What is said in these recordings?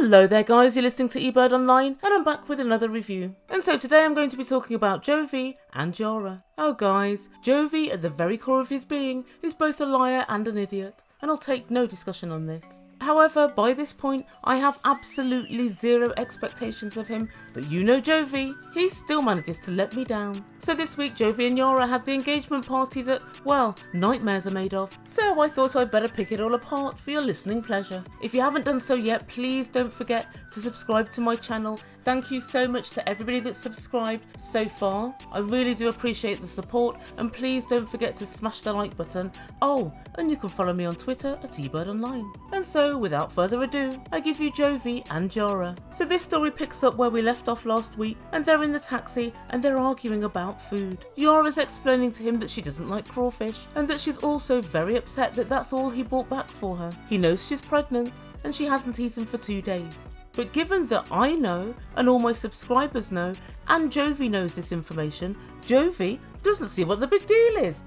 Hello there guys, you're listening to Ebird Online and I'm back with another review. And so today I'm going to be talking about Jovi and Yara. Oh guys, Jovi at the very core of his being is both a liar and an idiot, and I'll take no discussion on this. However, by this point, I have absolutely zero expectations of him, but you know Jovi, he still manages to let me down. So this week, Jovi and Yara had the engagement party that, well, nightmares are made of. So I thought I'd better pick it all apart for your listening pleasure. If you haven't done so yet, please don't forget to subscribe to my channel. Thank you so much to everybody that's subscribed so far. I really do appreciate the support, and please don't forget to smash the like button. Oh, and you can follow me on Twitter at Ebird Online. And so, without further ado, I give you Jovi and Yara. So this story picks up where we left off last week, and they're in the taxi and they're arguing about food. Yara's explaining to him that she doesn't like crawfish, and that she's also very upset that that's all he brought back for her. He knows she's pregnant and she hasn't eaten for 2 days. But given that I know, and all my subscribers know, and Jovi knows this information, Jovi doesn't see what the big deal is.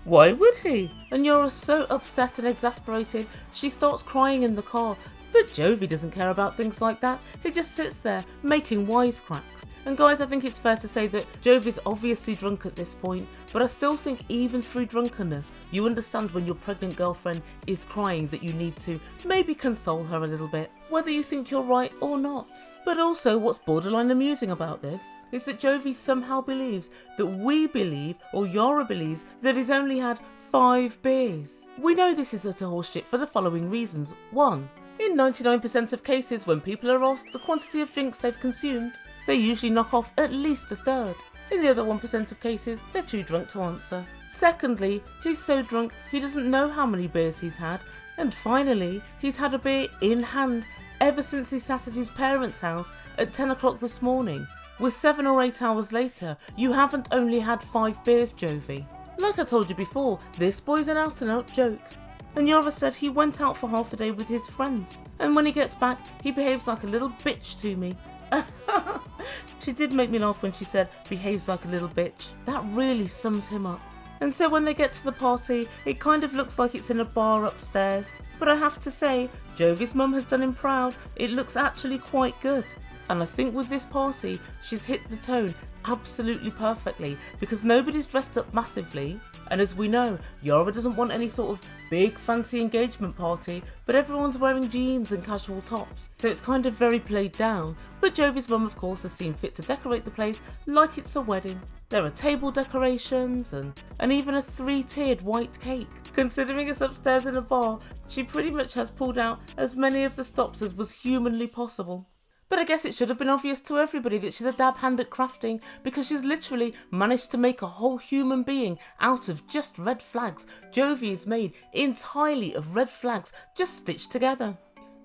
Why would he? And Yara's so upset and exasperated, she starts crying in the car. But Jovi doesn't care about things like that. He just sits there making wisecracks. And guys, I think it's fair to say that Jovi's obviously drunk at this point, but I still think even through drunkenness, you understand when your pregnant girlfriend is crying that you need to maybe console her a little bit, whether you think you're right or not. But also, what's borderline amusing about this is that Jovi somehow believes that we believe, or Yara believes, that he's only had 5 beers. We know this is utter horseshit for the following reasons. 1. In 99% of cases, when people are asked the quantity of drinks they've consumed, they usually knock off at least a third. In the other 1% of cases, they're too drunk to answer. Secondly, he's so drunk he doesn't know how many beers he's had. And finally, he's had a beer in hand ever since he sat at his parents' house at 10 o'clock this morning. We're 7 or 8 hours later. You haven't only had 5 beers, Jovi. Like I told you before, this boy's an out and out joke. And Yara said he went out for half a day with his friends, and when he gets back, he behaves like a little bitch to me. She did make me laugh when she said, behaves like a little bitch. That really sums him up. And so when they get to the party, it kind of looks like it's in a bar upstairs. But I have to say, Jovi's mum has done him proud. It looks actually quite good. And I think with this party, she's hit the tone absolutely perfectly, because nobody's dressed up massively. And as we know, Yara doesn't want any sort of big fancy engagement party, but everyone's wearing jeans and casual tops, so it's kind of very played down. But Jovi's mum of course has seen fit to decorate the place like it's a wedding. There are table decorations and even a 3-tiered white cake. Considering it's upstairs in a bar, she pretty much has pulled out as many of the stops as was humanly possible. But I guess it should have been obvious to everybody that she's a dab hand at crafting, because she's literally managed to make a whole human being out of just red flags. Jovi is made entirely of red flags, just stitched together.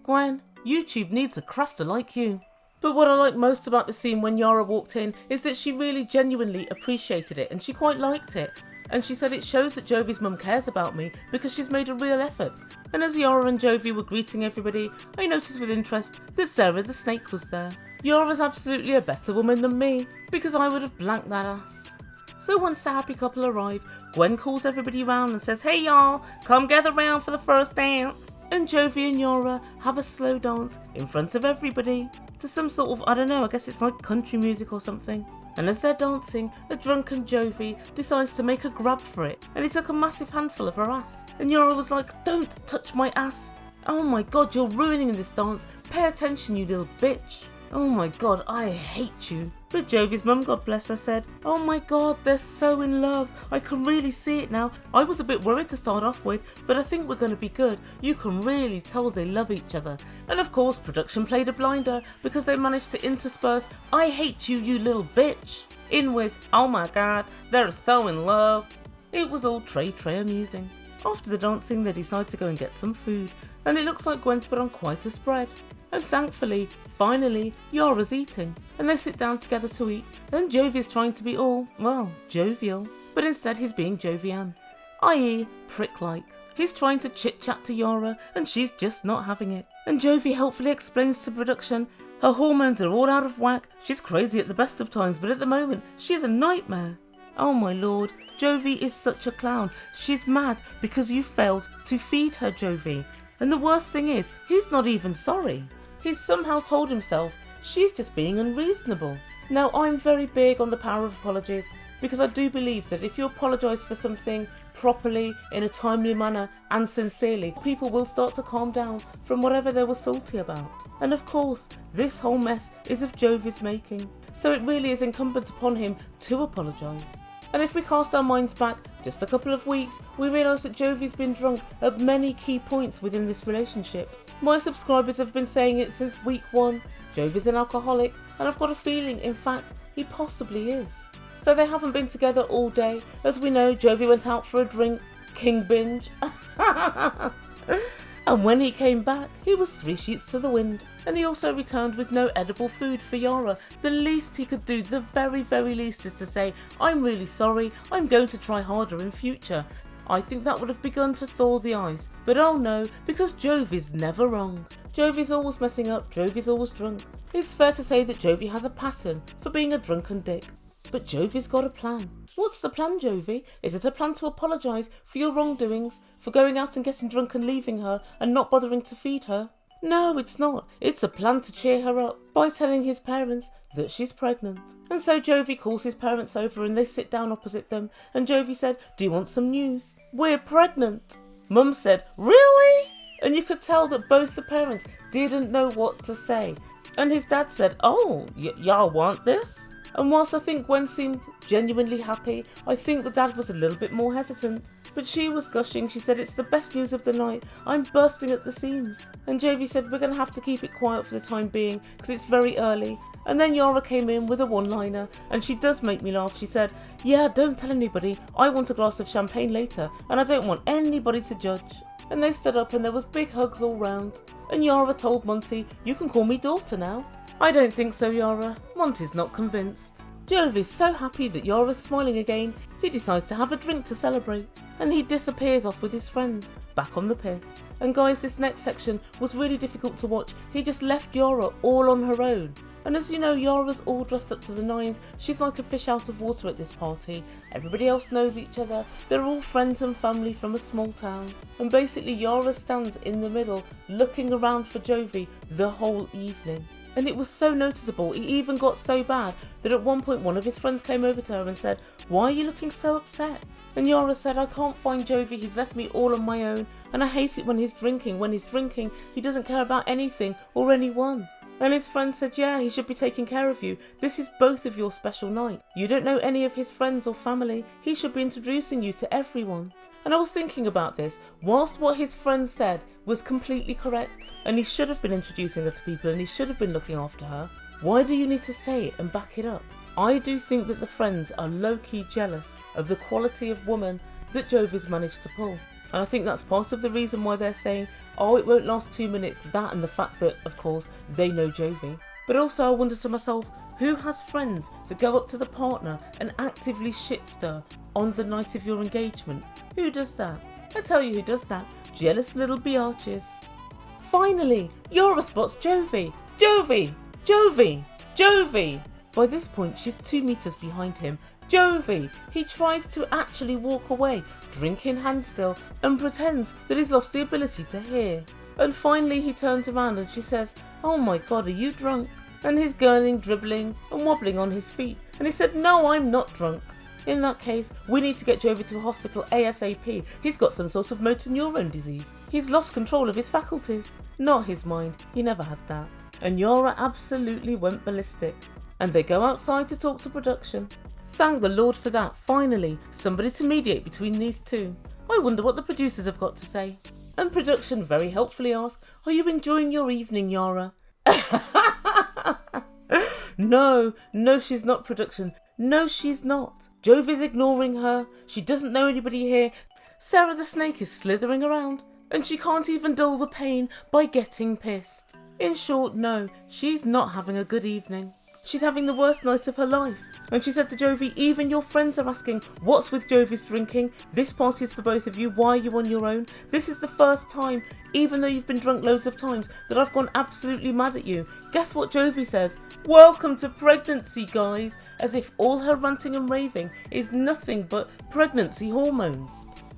Gwen, YouTube needs a crafter like you. But what I like most about the scene when Yara walked in is that she really genuinely appreciated it, and she quite liked it. And she said it shows that Jovi's mum cares about me because she's made a real effort. And as Yara and Jovi were greeting everybody, I noticed with interest that Sarah the snake was there. Yara's absolutely a better woman than me, because I would have blanked that ass. So once the happy couple arrive, Gwen calls everybody round and says, hey y'all, come gather round for the first dance. And Jovi and Yara have a slow dance in front of everybody to some sort of, I don't know, I guess it's like country music or something. And as they're dancing, a drunken Jovi decides to make a grab for it, and he took a massive handful of her ass. And Yara was like, don't touch my ass. Oh my god, you're ruining this dance. Pay attention, you little bitch. Oh my god, I hate you. But Jovi's mum, God bless her, said, oh my god, they're so in love. I can really see it now. I was a bit worried to start off with, but I think we're going to be good. You can really tell they love each other. And of course, production played a blinder because they managed to intersperse, I hate you, you little bitch, in with, oh my god, they're so in love. It was all Trey amusing. After the dancing, they decide to go and get some food, and it looks like Gwen's put on quite a spread. And thankfully, finally, Yaras eating, and they sit down together to eat, and Jovi is trying to be all, well, jovial, but instead he's being Jovian, i.e. prick-like. He's trying to chit-chat to Yara, and she's just not having it. And Jovi helpfully explains to production, her hormones are all out of whack, she's crazy at the best of times, but at the moment, she's a nightmare. Oh my lord, Jovi is such a clown. She's mad because you failed to feed her, Jovi. And the worst thing is, he's not even sorry. He's somehow told himself she's just being unreasonable. Now, I'm very big on the power of apologies, because I do believe that if you apologise for something properly, in a timely manner and sincerely, people will start to calm down from whatever they were salty about. And of course, this whole mess is of Jovi's making, so it really is incumbent upon him to apologise. And if we cast our minds back just a couple of weeks, we realise that Jovi's been drunk at many key points within this relationship. My subscribers have been saying it since week 1, Jovi's an alcoholic, and I've got a feeling, in fact, he possibly is. So they haven't been together all day. As we know, Jovi went out for a drink, king binge. And when he came back, he was 3 sheets to the wind. And he also returned with no edible food for Yara. The least he could do, the very, very least, is to say, I'm really sorry, I'm going to try harder in future. I think that would have begun to thaw the ice. But oh no, because Jovi's never wrong. Jovi's always messing up, Jovi's always drunk. It's fair to say that Jovi has a pattern for being a drunken dick. But Jovi's got a plan. What's the plan, Jovi? Is it a plan to apologise for your wrongdoings, for going out and getting drunk and leaving her and not bothering to feed her? No, it's not. It's a plan to cheer her up by telling his parents that she's pregnant. And so Jovi calls his parents over and they sit down opposite them, and Jovi said, do you want some news? We're pregnant. Mum said, really? And you could tell that both the parents didn't know what to say. And his dad said, oh, y'all want this? And whilst I think Gwen seemed genuinely happy, I think the dad was a little bit more hesitant. But she was gushing. She said, it's the best news of the night. I'm bursting at the seams. And Jovi said, we're going to have to keep it quiet for the time being because it's very early. And then Yara came in with a one-liner, and she does make me laugh. She said, yeah, don't tell anybody. I want a glass of champagne later and I don't want anybody to judge. And they stood up and there was big hugs all round. And Yara told Monty, you can call me daughter now. I don't think so, Yara. Monty's not convinced. Jovi's so happy that Yara's smiling again, he decides to have a drink to celebrate. And he disappears off with his friends, back on the piss. And guys, this next section was really difficult to watch. He just left Yara all on her own. And as you know, Yara's all dressed up to the nines. She's like a fish out of water at this party. Everybody else knows each other. They're all friends and family from a small town. And basically Yara stands in the middle, looking around for Jovi the whole evening. And it was so noticeable, it even got so bad that at one point one of his friends came over to her and said, why are you looking so upset? And Yara said, I can't find Jovi, he's left me all on my own, and I hate it when he's drinking. When he's drinking, he doesn't care about anything or anyone. And his friend said, yeah, he should be taking care of you. This is both of your special night. You don't know any of his friends or family. He should be introducing you to everyone. And I was thinking about this, whilst what his friend said was completely correct, and he should have been introducing her to people and he should have been looking after her, why do you need to say it and back it up? I do think that the friends are low-key jealous of the quality of woman that Jovi's managed to pull. And I think that's part of the reason why they're saying, oh, it won't last 2 minutes, that and the fact that, of course, they know Jovi. But also I wonder to myself, who has friends that go up to the partner and actively shit stir on the night of your engagement? Who does that? I tell you who does that. Jealous little biatches. Finally, Yara spots Jovi. Jovi! Jovi! Jovi! By this point, she's 2 meters behind him. Jovi! He tries to actually walk away, drink in hand still, and pretends that he's lost the ability to hear. And finally he turns around and she says, oh my god, are you drunk? And he's gurning, dribbling and wobbling on his feet. And he said, no, I'm not drunk. In that case, we need to get Jovi to a hospital ASAP. He's got some sort of motor neurone disease. He's lost control of his faculties. Not his mind, he never had that. And Yara absolutely went ballistic. And they go outside to talk to production. Thank the Lord for that, finally, somebody to mediate between these two. I wonder what the producers have got to say. And production very helpfully ask, are you enjoying your evening, Yara? No, she's not, production. No, she's not. Jovi's ignoring her. She doesn't know anybody here. Sarah the Snake is slithering around. And she can't even dull the pain by getting pissed. In short, no, she's not having a good evening. She's having the worst night of her life. And she said to Jovi, even your friends are asking, what's with Jovi's drinking? This party is for both of you. Why are you on your own? This is the first time, even though you've been drunk loads of times, that I've gone absolutely mad at you. Guess what Jovi says? Welcome to pregnancy, guys. As if all her ranting and raving is nothing but pregnancy hormones.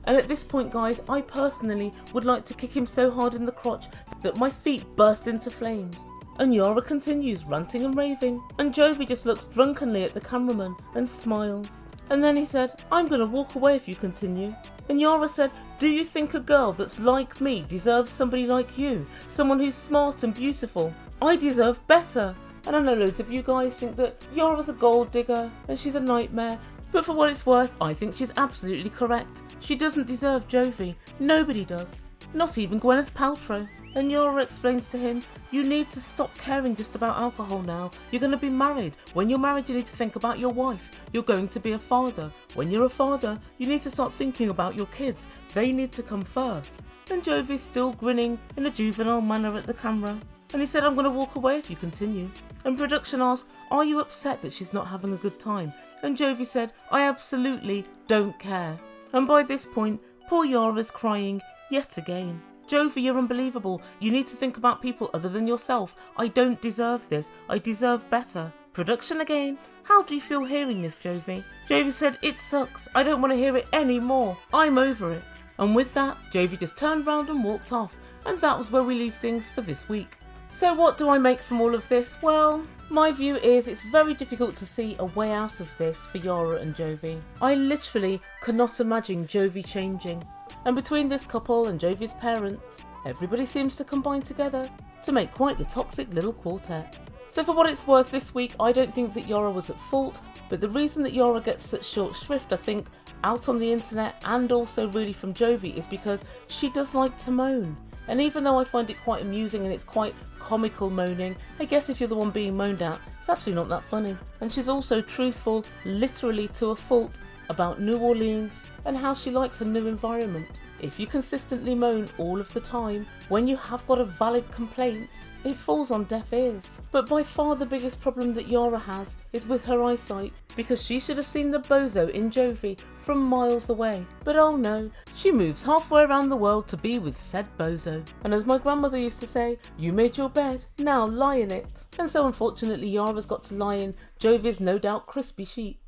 And at this point, guys, I personally would like to kick him so hard in the crotch that my feet burst into flames. And Yara continues ranting and raving, and Jovi just looks drunkenly at the cameraman and smiles. And then he said, "I'm gonna walk away if you continue." And Yara said, "Do you think a girl that's like me deserves somebody like you? Someone who's smart and beautiful? I deserve better." And I know loads of you guys think that Yara's a gold digger and she's a nightmare, but for what it's worth, I think she's absolutely correct. She doesn't deserve Jovi. Nobody does. Not even Gwyneth Paltrow. And Yara explains to him, "You need to stop caring just about alcohol now. You're going to be married. When you're married, you need to think about your wife. You're going to be a father. When you're a father, you need to start thinking about your kids. They need to come first." And Jovi's still grinning in a juvenile manner at the camera. And he said, "I'm going to walk away if you continue." And production asked, "Are you upset that she's not having a good time?" And Jovi said, "I absolutely don't care." And by this point, poor Yara's crying yet again. "Jovi, you're unbelievable. You need to think about people other than yourself. I don't deserve this. I deserve better." Production again. "How do you feel hearing this, Jovi?" Jovi said, "It sucks. I don't want to hear it anymore. I'm over it." And with that, Jovi just turned round and walked off. And that was where we leave things for this week. So what do I make from all of this? Well, my view is it's very difficult to see a way out of this for Yara and Jovi. I literally cannot imagine Jovi changing. And between this couple and Jovi's parents, everybody seems to combine together to make quite the toxic little quartet. So for what it's worth this week, I don't think that Yara was at fault, but the reason that Yara gets such short shrift, I think, out on the internet and also really from Jovi is because she does like to moan. And even though I find it quite amusing and it's quite comical moaning, I guess if you're the one being moaned at, it's actually not that funny. And she's also truthful, literally to a fault, about New Orleans and how she likes her new environment. If you consistently moan all of the time, when you have got a valid complaint, it falls on deaf ears. But by far the biggest problem that Yara has is with her eyesight, because she should have seen the bozo in Jovi from miles away. But oh no, she moves halfway around the world to be with said bozo. And as my grandmother used to say, "You made your bed, now lie in it." And so unfortunately Yara's got to lie in Jovi's no doubt crispy sheets.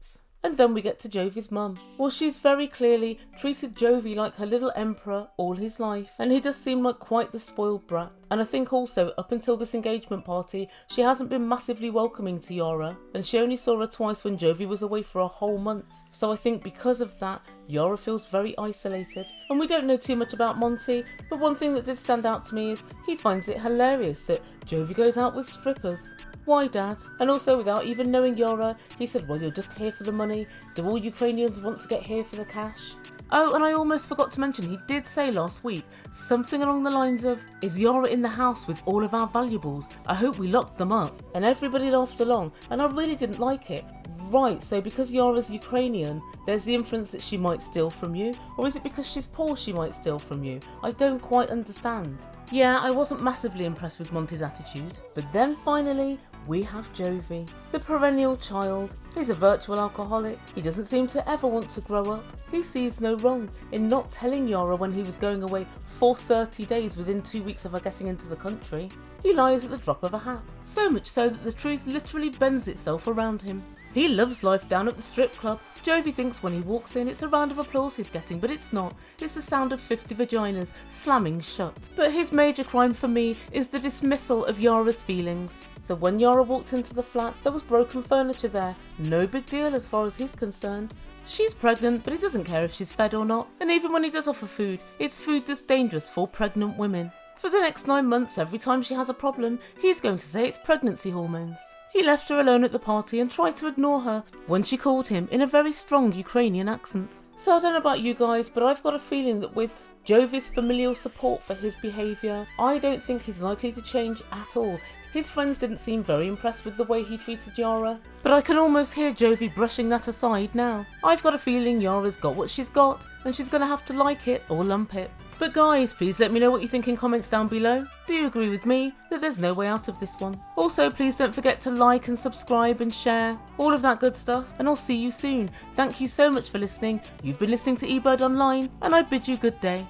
And then we get to Jovi's mum. Well, she's very clearly treated Jovi like her little emperor all his life, and he does seem like quite the spoiled brat. And I think also, up until this engagement party, she hasn't been massively welcoming to Yara, and she only saw her twice when Jovi was away for a whole month. So I think because of that, Yara feels very isolated. And we don't know too much about Monty, but one thing that did stand out to me is he finds it hilarious that Jovi goes out with strippers. Why, Dad? And also, without even knowing Yara, he said, "Well, you're just here for the money. Do all Ukrainians want to get here for the cash?" Oh, and I almost forgot to mention, he did say last week something along the lines of, "Is Yara in the house with all of our valuables? I hope we locked them up." And everybody laughed along, and I really didn't like it. Right, so because Yara's Ukrainian, there's the inference that she might steal from you? Or is it because she's poor she might steal from you? I don't quite understand. Yeah, I wasn't massively impressed with Monty's attitude. But then finally, we have Jovi, the perennial child. He's a virtual alcoholic. He doesn't seem to ever want to grow up. He sees no wrong in not telling Yara when he was going away for 30 days within 2 weeks of her getting into the country. He lies at the drop of a hat. So much so that the truth literally bends itself around him. He loves life down at the strip club. Jovi thinks when he walks in it's a round of applause he's getting, but it's not. It's the sound of 50 vaginas slamming shut. But his major crime for me is the dismissal of Yara's feelings. So when Yara walked into the flat, there was broken furniture there. No big deal as far as he's concerned. She's pregnant, but he doesn't care if she's fed or not. And even when he does offer food, it's food that's dangerous for pregnant women. For the next 9 months, every time she has a problem, he's going to say it's pregnancy hormones. He left her alone at the party and tried to ignore her when she called him in a very strong Ukrainian accent. So I don't know about you guys, but I've got a feeling that with Jovi's familial support for his behaviour, I don't think he's likely to change at all. His friends didn't seem very impressed with the way he treated Yara, but I can almost hear Jovi brushing that aside now. I've got a feeling Yara's got what she's got, and she's going to have to like it or lump it. But guys, please let me know what you think in comments down below. Do you agree with me that there's no way out of this one? Also, please don't forget to like and subscribe and share, all of that good stuff, and I'll see you soon. Thank you so much for listening. You've been listening to Ebird Online, and I bid you good day.